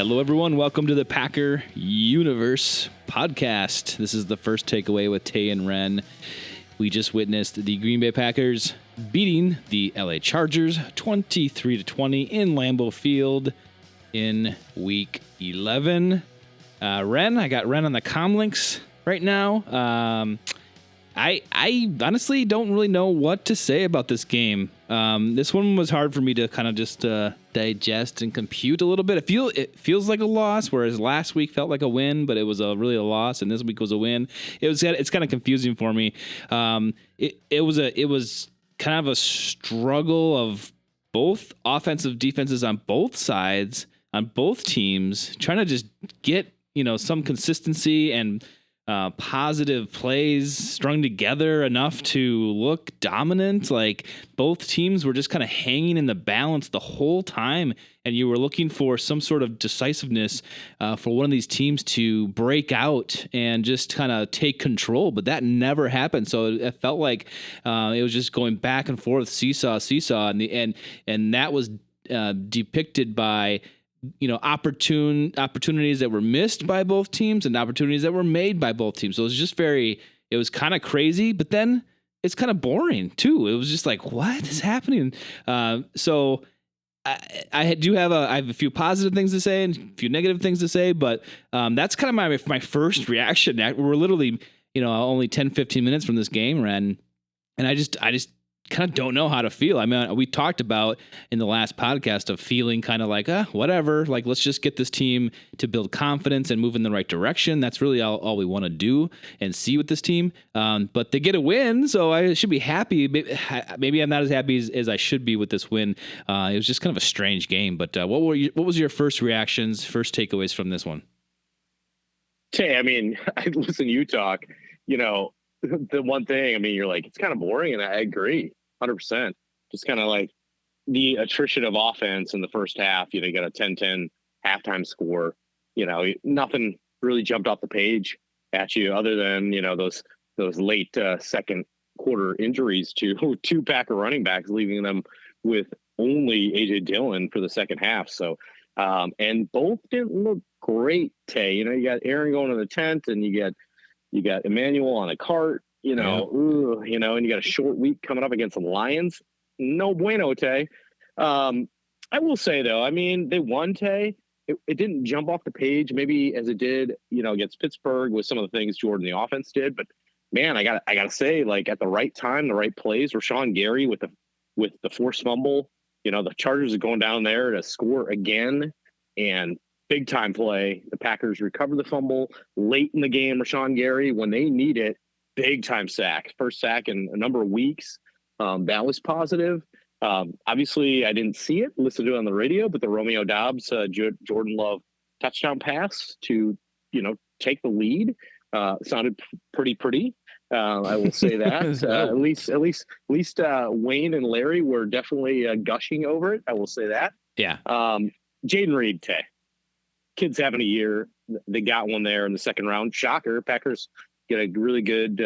Hello, everyone. Welcome to the Packer Universe podcast. This is the first takeaway with Tay and Ren. We just witnessed the Green Bay Packers beating the LA Chargers 23-20 in Lambeau Field in Week 11. Ren, I got Ren on the comm links right now. I honestly don't really know what to say about this game. This one was hard for me to kind of just digest and compute a little bit. It feels like a loss, whereas last week felt like a win, but it was really a loss, and this week was a win. It's kind of confusing for me. It was kind of a struggle of both offensive defenses on both sides, on both teams, trying to just get some consistency and positive plays strung together enough to look dominant. Like both teams were just kind of hanging in the balance the whole time, and you were looking for some sort of decisiveness for one of these teams to break out and just kind of take control, but that never happened. So it felt like it was just going back and forth, seesaw, and that was depicted by opportunities that were missed by both teams and opportunities that were made by both teams. So it was kind of crazy, but then it's kind of boring too. It was just like, what is happening? So I have a few positive things to say and a few negative things to say, but that's kind of my first reaction. We're literally, only 10, 15 minutes from this game, Ren. And I just kind of don't know how to feel. I mean, we talked about in the last podcast of feeling kind of like, whatever, like, let's just get this team to build confidence and move in the right direction. That's really all we want to do and see with this team. But they get a win, so I should be happy. Maybe I'm not as happy as I should be with this win. It was just kind of a strange game, but what was your first reactions, first takeaways from this one? Tay, I mean, I listen to you talk, the one thing, I mean, you're like, it's kind of boring, and I agree 100%. Just kind of like the attrition of offense in the first half. You got a 10-10 halftime score. Nothing really jumped off the page at you other than those late second quarter injuries to two Packer running backs, leaving them with only AJ Dillon for the second half. So and both didn't look great, Tay. You got Aaron going to the tent, and you got Emmanuel on a cart. And you got a short week coming up against the Lions. No bueno, Tay. I will say, though, I mean, they won, Tay. It didn't jump off the page maybe as it did, against Pittsburgh with some of the things Jordan, the offense, did. But, man, I gotta say, like, at the right time, the right plays, Rashawn Gary with the forced fumble. The Chargers are going down there to score again, and big-time play. The Packers recover the fumble late in the game. Rashawn Gary, when they need it, big-time sack. First sack in a number of weeks. That was positive. Obviously, I didn't see it, listened to it on the radio, but the Romeo Doubs, Jordan Love touchdown pass to, take the lead sounded pretty. I will say that. At least Wayne and Larry were definitely gushing over it. I will say that. Yeah. Jaden Reed, Tay. Kids having a year. They got one there in the second round. Shocker. Packers get a really good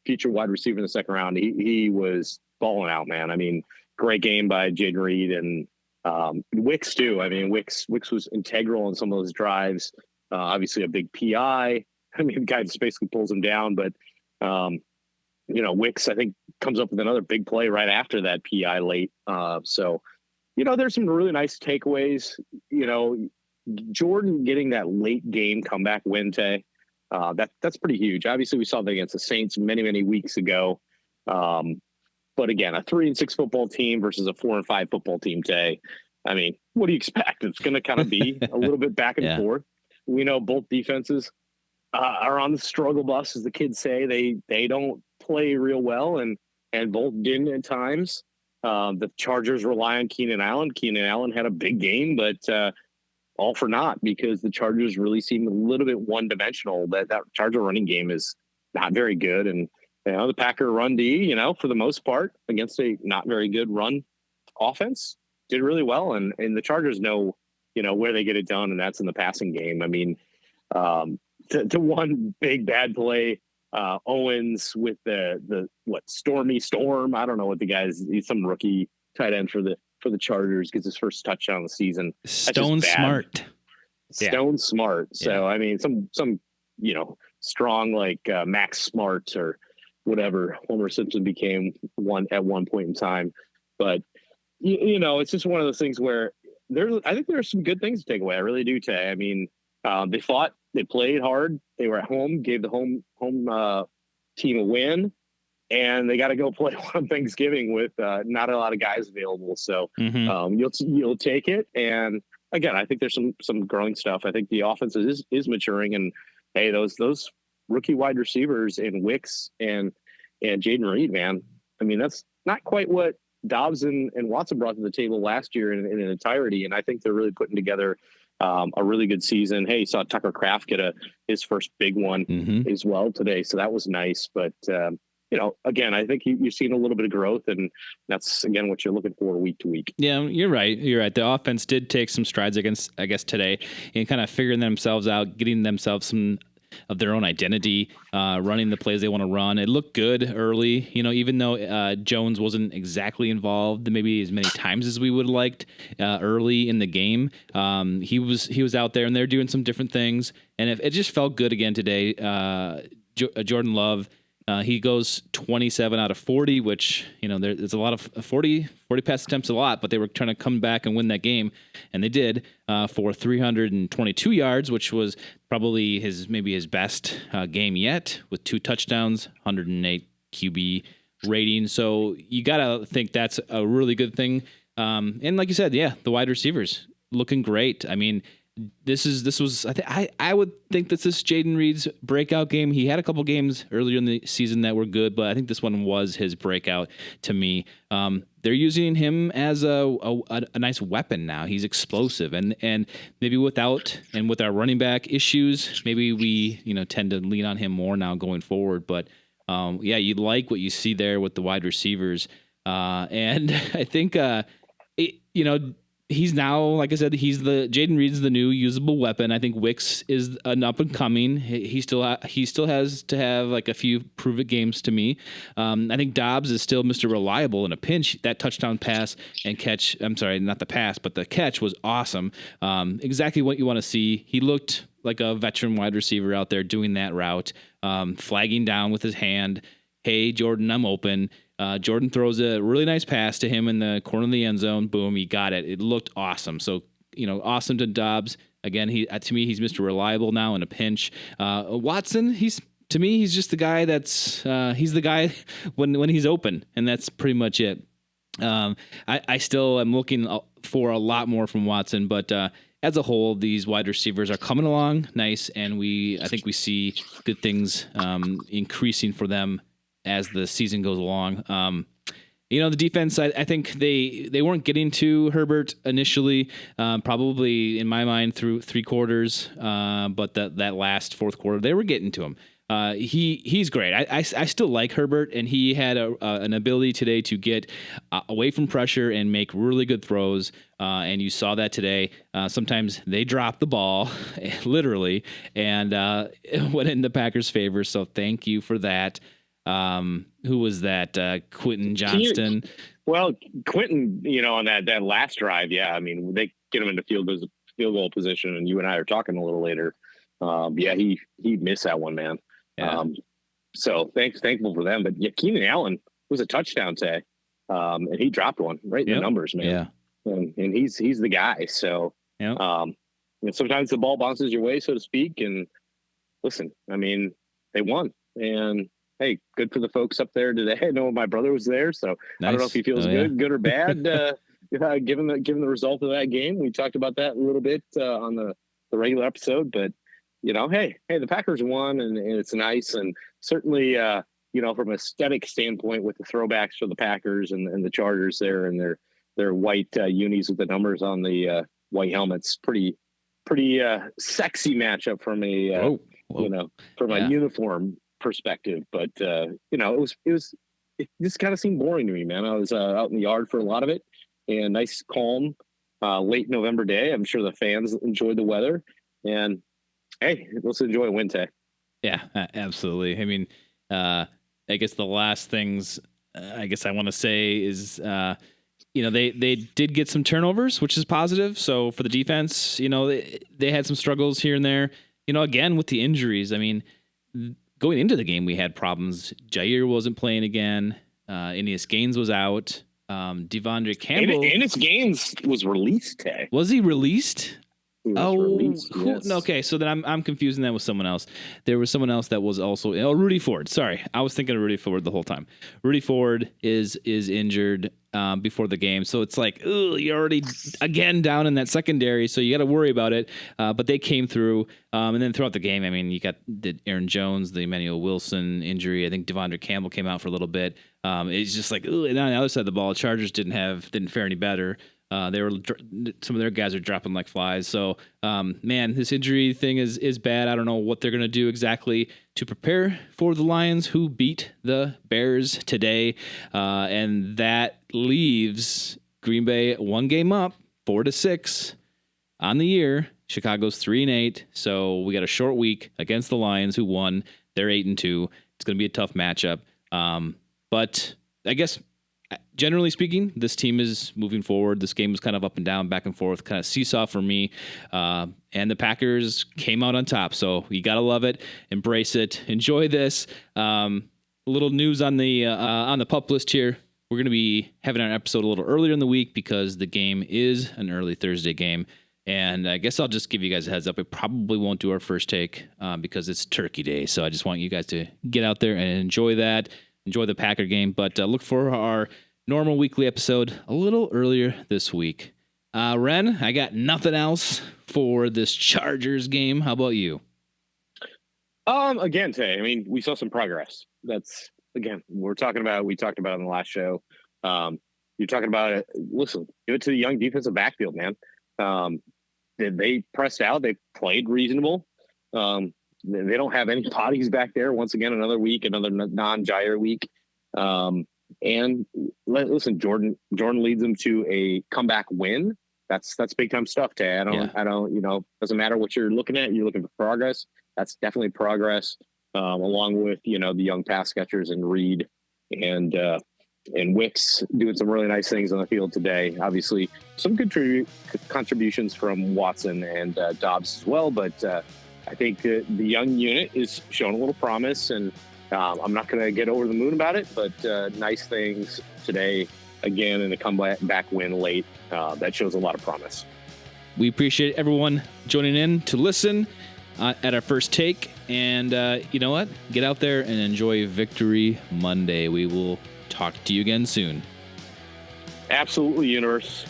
future wide receiver in the second round. He was balling out, man. I mean, great game by Jaden Reed and Wicks too. I mean, Wicks was integral in some of those drives. Obviously a big PI. I mean, the guy just basically pulls him down, but Wicks, I think, comes up with another big play right after that PI late. So, there's some really nice takeaways. Jordan getting that late game comeback win, Tay. That's pretty huge. Obviously, we saw that against the Saints many weeks ago. But again, a 3-6 football team versus a 4-5 football team, Tay. I mean, what do you expect? It's going to kind of be a little bit back and forth. We know both defenses are on the struggle bus, as the kids say. They don't play real well, and both didn't at times. The Chargers rely on Keenan Allen. Keenan Allen had a big game, but all for naught, because the Chargers really seem a little bit one-dimensional. That Charger running game is not very good, and the Packer run D, for the most part, against a not very good run offense, did really well, and the Chargers know where they get it done, and that's in the passing game. I mean, to one big bad play, Owens with the Stormy Storm. I don't know what the guy's. He's some rookie tight end for the Chargers, gets his first touchdown of the season. Stone Smart. stone smart. So I mean, some strong like Max Smart or whatever Homer Simpson became at one point in time. But it's just one of those things where I think there's some good things to take away. I really do, Tay. I mean, they fought, they played hard, they were at home, gave the home team a win, and they got to go play on Thanksgiving with not a lot of guys available. So you'll take it. And again, I think there's some growing stuff. I think the offense is maturing, and hey, those rookie wide receivers in Wicks and Jaden Reed, man. I mean, that's not quite what Dobbs and Watson brought to the table last year in an entirety, and I think they're really putting together a really good season. Hey, you saw Tucker Kraft get his first big one as well today, so that was nice. But again, I think you've seen a little bit of growth, and that's again what you're looking for week to week. Yeah, you're right. The offense did take some strides today, and kind of figuring themselves out, getting themselves some of their own identity, running the plays they want to run. It looked good early, even though Jones wasn't exactly involved maybe as many times as we would have liked early in the game. He was out there, and they're doing some different things, and it just felt good again today. Jordan Love, he goes 27 out of 40, which, there's a lot of 40 pass attempts, a lot, but they were trying to come back and win that game. And they did for 322 yards, which was probably his best game yet, with 2 touchdowns, 108 QB rating. So you got to think that's a really good thing. And like you said, the wide receivers looking great. I mean, this was I would think this is Jaden Reed's breakout game. He had a couple games earlier in the season that were good, but I think this one was his breakout to me. They're using him as a nice weapon now. He's explosive, and maybe with our running back issues, maybe we tend to lean on him more now going forward. But you like what you see there with the wide receivers, and I think he's now, like I said, Jaden Reed's the new usable weapon. I think Wicks is an up and coming. He still has to have like a few prove it games to me. I think Dobbs is still Mr. Reliable in a pinch. That touchdown pass and catch. I'm sorry, not the pass, but the catch was awesome. Exactly what you want to see. He looked like a veteran wide receiver out there doing that route, flagging down with his hand. Hey, Jordan, I'm open. Jordan throws a really nice pass to him in the corner of the end zone. Boom, he got it. It looked awesome. So, awesome to Dobbs. Again, to me, he's Mr. Reliable now in a pinch. Watson, he's just the guy that's he's the guy when he's open, and that's pretty much it. I still am looking for a lot more from Watson, but as a whole, these wide receivers are coming along nice, and I think we see good things increasing for them as the season goes along. The defense, I think they weren't getting to Herbert initially, probably in my mind through 3 quarters, but that last 4th quarter, they were getting to him. He's great. I still like Herbert, and he had an ability today to get away from pressure and make really good throws, and you saw that today. Sometimes they drop the ball, literally, and went in the Packers' favor, so thank you for that. Who was that? Quentin Johnston. Quentin, on that last drive, I mean, they get him into field goal position, and you and I are talking a little later. He missed that one, man. Yeah. So thankful for them. But Keenan Allen was a touchdown today, and he dropped one right in the numbers, man. Yeah, and he's the guy. So sometimes the ball bounces your way, so to speak. And listen, I mean, they won, and hey, good for the folks up there today. I know my brother was there, so nice. I don't know if he feels good or bad, given the result of that game. We talked about that a little bit on the regular episode, but hey, the Packers won, and it's nice, and certainly, from an aesthetic standpoint, with the throwbacks for the Packers and the Chargers there, and their white unis with the numbers on the white helmets, pretty sexy matchup from a a uniform perspective. But it just kind of seemed boring to me, man. I was out in the yard for a lot of it, and nice calm late November day. I'm sure the fans enjoyed the weather, and hey, let's enjoy a win, Tay. Yeah, absolutely. I mean, I guess the last things I want to say is they did get some turnovers, which is positive. So for the defense, they had some struggles here and there. Again, with the injuries, I mean, going into the game, we had problems. Jair wasn't playing again. Inius Gaines was out. Devondre Campbell. Inius Gaines was released today. Was he released? He was released, yes. No, okay. So then I'm confusing that with someone else. There was someone else that was also Rudy Ford. Sorry, I was thinking of Rudy Ford the whole time. Rudy Ford is injured before the game, so it's like, you're already again down in that secondary, so you got to worry about it. But they came through, and then throughout the game, I mean, you got the Aaron Jones, the Emmanuel Wilson injury. I think Devondre Campbell came out for a little bit. It's just like, and on the other side of the ball, Chargers didn't fare any better. Some of their guys are dropping like flies. So, man, this injury thing is bad. I don't know what they're going to do exactly to prepare for the Lions, who beat the Bears today. And that leaves Green Bay one game up, 4-6 on the year. Chicago's 3-8. So we got a short week against the Lions, who won. They're 8-2. It's going to be a tough matchup. But I guess, generally speaking, this team is moving forward. This game was kind of up and down, back and forth, kind of seesaw for me. And the Packers came out on top. So you got to love it, embrace it, enjoy this. A little news on the pup list here. We're going to be having our episode a little earlier in the week because the game is an early Thursday game. And I guess I'll just give you guys a heads up. We probably won't do our first take because it's Turkey Day. So I just want you guys to get out there and enjoy that. Enjoy the Packer game, but look for our normal weekly episode a little earlier this week. Ren, I got nothing else for this Chargers game. How about you? Again, Tay, I mean, we saw some progress. That's, again, we talked about it in the last show. You're talking about it. Listen, give it to the young defensive backfield, man. They pressed out. They played reasonable. They don't have any bodies back there. Once again, another week, another non-Jair week. And listen, Jordan leads them to a comeback win. That's big time stuff, Tay. I don't, doesn't matter what you're looking at. You're looking for progress. That's definitely progress. Along with, the young pass catchers and Reed and Wicks doing some really nice things on the field today. Obviously, some good contributions from Watson and Dobbs as well, but I think the young unit is showing a little promise, and I'm not going to get over the moon about it, but nice things today, again, in a comeback win late. That shows a lot of promise. We appreciate everyone joining in to listen at our first take, and you know what? Get out there and enjoy Victory Monday. We will talk to you again soon. Absolutely, universe.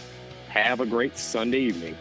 Have a great Sunday evening.